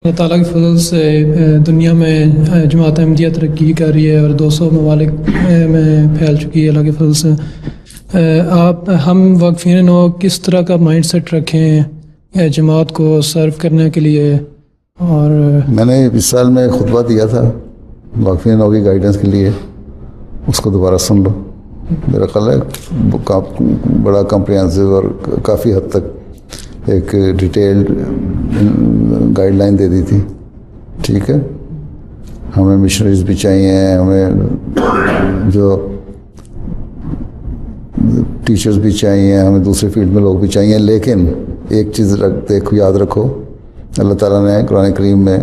اللہ تعالیٰ کے فضل سے دنیا میں جماعت احمدیہ ترقی کر رہی ہے اور 200 ممالک میں پھیل چکی ہے اللہ کے فضل سے۔ ہم واقفین نو کس طرح کا مائنڈ سیٹ رکھیں جماعت کو سرو کرنے کے لیے؟ اور میں نے اس سال میں خطبہ دیا تھا واقفین نو کی گائیڈنس کے لیے، اس کو دوبارہ سن لو۔ میرا خیال ہے بڑا کمپریہنسو اور کافی حد تک ایک ڈیٹیلڈ گائیڈ لائن دے دی تھی، ٹھیک ہے۔ ہمیں مشنریز بھی چاہیے، ہمیں جو ٹیچرز بھی چاہیے، ہمیں دوسرے فیلڈ میں لوگ بھی چاہیے، لیکن ایک چیز دیکھو، یاد رکھو، اللہ تعالیٰ نے قرآن کریم میں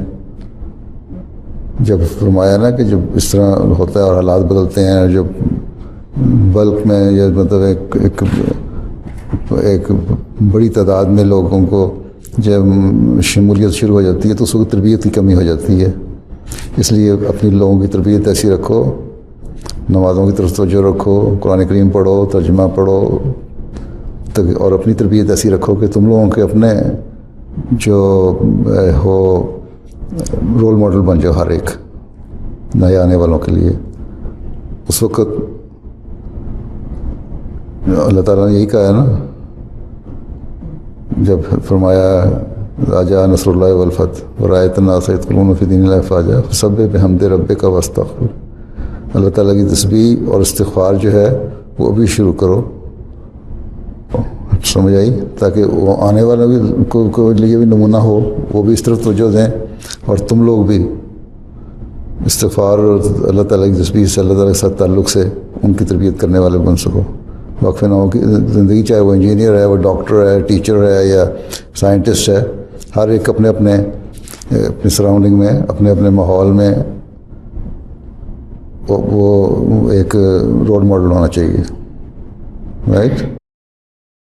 جب فرمایا نا کہ جب اس طرح ہوتا ہے اور حالات بدلتے ہیں، جب بلک میں یا مطلب ایک بڑی تعداد میں لوگوں کو جب شمولیت شروع ہو جاتی ہے تو اس وقت تربیت کی کمی ہو جاتی ہے۔ اس لیے اپنی لوگوں کی تربیت ایسی رکھو، نمازوں کی طرف توجہ رکھو، قرآن کریم پڑھو، ترجمہ پڑھو، اور اپنی تربیت ایسی رکھو کہ تم لوگوں کے اپنے جو ہو رول ماڈل بن جاؤ ہر ایک نئے آنے والوں کے لیے۔ اس وقت اللہ تعالیٰ نے یہی کہا ہے نا، جب فرمایا راجا نصر اللہ والفتح ورایت الناس یدخلون فی دین اللہ افواجا فسبح بحمد ربک واستغفر۔ اللہ تعالیٰ کی تسبیح اور استغفار جو ہے وہ بھی شروع کرو، سمجھ آئی؟ تاکہ وہ آنے والا بھی کو لیے بھی نمونہ ہو، وہ بھی اس طرف توجہ دیں، اور تم لوگ بھی استغفار اور اللہ تعالیٰ کی تسبیح سے، اللہ تعالیٰ کے ساتھ تعلق سے ان کی تربیت کرنے والے بن سکو۔ واقف نو کی زندگی، چاہے وہ انجینئر ہے، وہ ڈاکٹر ہے، ٹیچر ہے یا سائنٹسٹ ہے، ہر ایک اپنے اپنے سراؤنڈنگ میں، اپنے اپنے ماحول میں وہ ایک رول ماڈل ہونا چاہیے، رائٹ؟